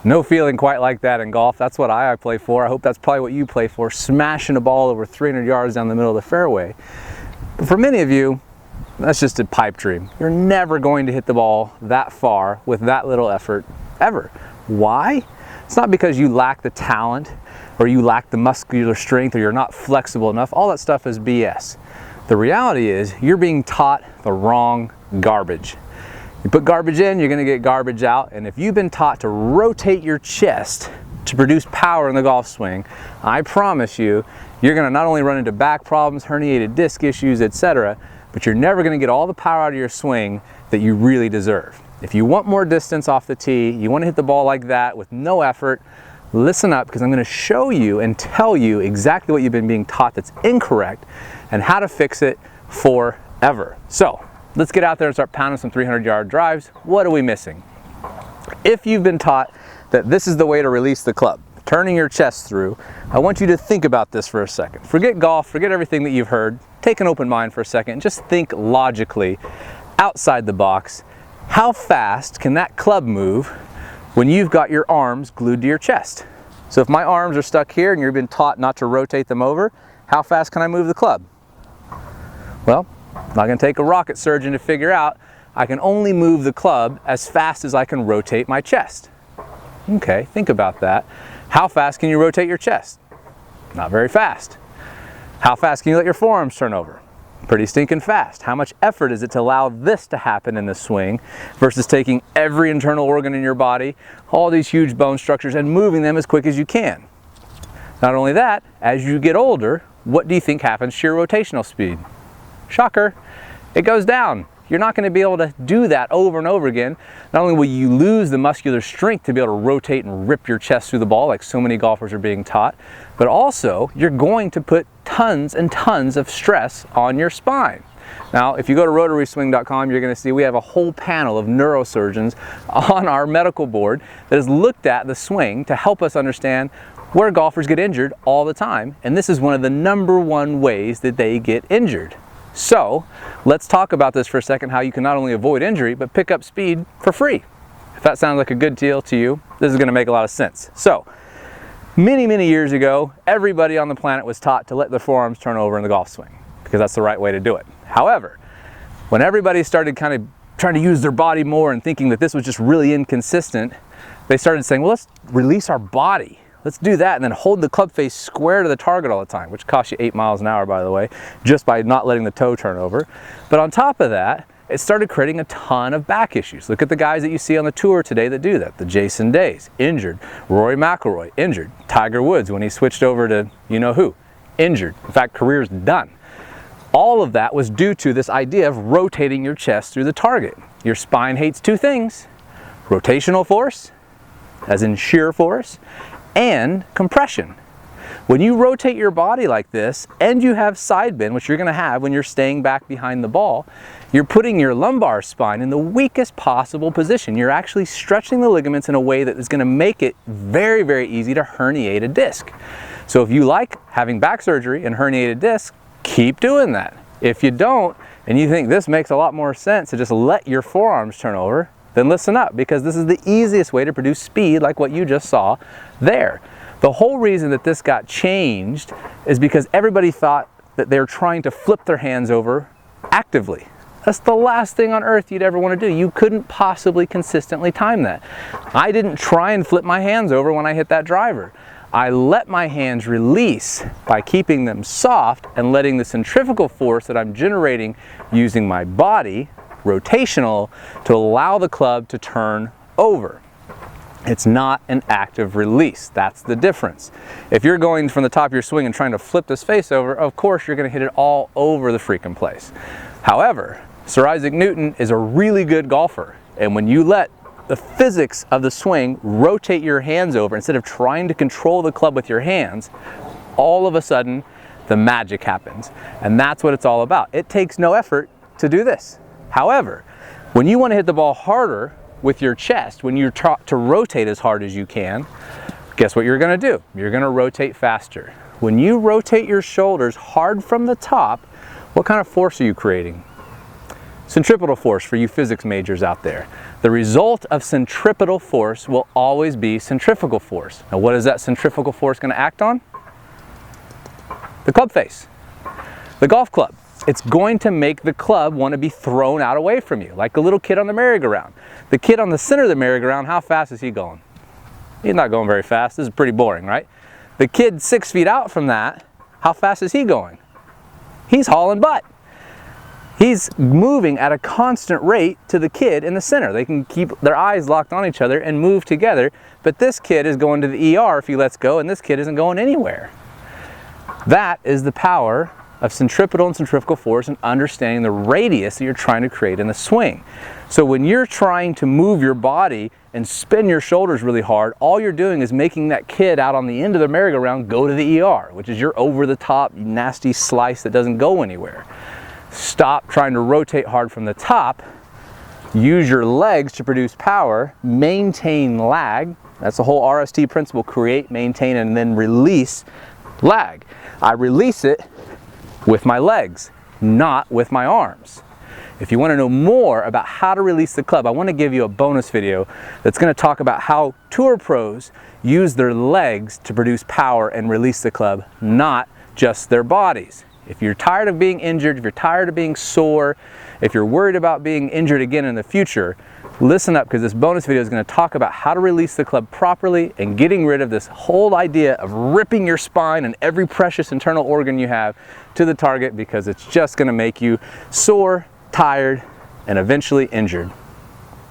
No feeling quite like that in golf. That's what I play for. I hope that's probably what you play for, smashing a ball over 300 yards down the middle of the fairway. But for many of you, that's just a pipe dream. You're never going to hit the ball that far with that little effort, ever. Why? It's not because you lack the talent or you lack the muscular strength or you're not flexible enough. All that stuff is BS. The reality is you're being taught the wrong garbage. You put garbage in, you're gonna get garbage out. And if you've been taught to rotate your chest to produce power in the golf swing, I promise you, you're gonna not only run into back problems, herniated disc issues, etc., but you're never gonna get all the power out of your swing that you really deserve. If you want more distance off the tee, you wanna hit the ball like that with no effort, listen up, because I'm gonna show you and tell you exactly what you've been being taught that's incorrect and how to fix it forever. So, let's get out there and start pounding some 300-yard drives. What are we missing? If you've been taught that this is the way to release the club, turning your chest through, I want you to think about this for a second. Forget golf, forget everything that you've heard. Take an open mind for a second and just think logically, outside the box. How fast can that club move when you've got your arms glued to your chest? So if my arms are stuck here and you've been taught not to rotate them over, how fast can I move the club? Well, not going to take a rocket surgeon to figure out. I can only move the club as fast as I can rotate my chest. Okay, think about that. How fast can you rotate your chest? Not very fast. How fast can you let your forearms turn over? Pretty stinking fast. How much effort is it to allow this to happen in the swing versus taking every internal organ in your body, all these huge bone structures, and moving them as quick as you can? Not only that, as you get older, what do you think happens to your rotational speed? Shocker, it goes down. You're not going to be able to do that over and over again. Not only will you lose the muscular strength to be able to rotate and rip your chest through the ball like so many golfers are being taught, but also you're going to put tons and tons of stress on your spine. Now, if you go to RotarySwing.com, you're going to see we have a whole panel of neurosurgeons on our medical board that has looked at the swing to help us understand where golfers get injured all the time, and this is one of the #1 ways that they get injured. So, let's talk about this for a second, how you can not only avoid injury, but pick up speed for free. If that sounds like a good deal to you, this is going to make a lot of sense. So, many years ago, everybody on the planet was taught to let their forearms turn over in the golf swing, because that's the right way to do it. However, when everybody started kind of trying to use their body more and thinking that this was just really inconsistent, they started saying, well, let's release our body. Let's do that and then hold the club face square to the target all the time, which costs you 8 miles an hour, by the way, just by not letting the toe turn over. But on top of that, it started creating a ton of back issues. Look at the guys that you see on the tour today that do that. The Jason Days, injured. Rory McIlroy, injured. Tiger Woods, when he switched over to you-know-who, injured. In fact, career's done. All of that was due to this idea of rotating your chest through the target. Your spine hates two things: rotational force, as in shear force, and compression. When you rotate your body like this and you have side bend, which you're going to have when you're staying back behind the ball, you're putting your lumbar spine in the weakest possible position. You're actually stretching the ligaments in a way that is going to make it very easy to herniate a disc. So if you like having back surgery and herniated discs, keep doing that. If you don't, and you think this makes a lot more sense to just let your forearms turn over, then listen up, because this is the easiest way to produce speed like what you just saw there. The whole reason that this got changed is because everybody thought that they were trying to flip their hands over actively. That's the last thing on earth you'd ever want to do. You couldn't possibly consistently time that. I didn't try and flip my hands over when I hit that driver. I let my hands release by keeping them soft and letting the centrifugal force that I'm generating using my body, rotational, to allow the club to turn over. It's not an active release. That's the difference. If you're going from the top of your swing and trying to flip this face over, of course you're going to hit it all over the freaking place. However, Sir Isaac Newton is a really good golfer, and when you let the physics of the swing rotate your hands over instead of trying to control the club with your hands, all of a sudden the magic happens. And that's what it's all about. It takes no effort to do this. However, when you want to hit the ball harder with your chest, when you're taught to rotate as hard as you can, guess what you're going to do? You're going to rotate faster. When you rotate your shoulders hard from the top, what kind of force are you creating? Centripetal force for you physics majors out there. The result of centripetal force will always be centrifugal force. Now what is that centrifugal force going to act on? The club face, the golf club. It's going to make the club want to be thrown out away from you, like a little kid on the merry-go-round. The kid on the center of the merry-go-round, how fast is he going? He's not going very fast. This is pretty boring, right? The kid 6 feet out from that, how fast is he going? He's hauling butt. He's moving at a constant rate to the kid in the center. They can keep their eyes locked on each other and move together, but this kid is going to the ER if he lets go, and this kid isn't going anywhere. That is the power of centripetal and centrifugal force and understanding the radius that you're trying to create in the swing. So when you're trying to move your body and spin your shoulders really hard, all you're doing is making that kid out on the end of the merry-go-round go to the ER, which is your over-the-top nasty slice that doesn't go anywhere. Stop trying to rotate hard from the top. Use your legs to produce power. Maintain lag. That's the whole RST principle. Create, maintain, and then release lag. I release it with my legs, not with my arms. If you want to know more about how to release the club, I want to give you a bonus video that's going to talk about how tour pros use their legs to produce power and release the club, not just their bodies. If you're tired of being injured, if you're tired of being sore, if you're worried about being injured again in the future, listen up, because this bonus video is going to talk about how to release the club properly and getting rid of this whole idea of ripping your spine and every precious internal organ you have to the target, because it's just going to make you sore, tired, and eventually injured.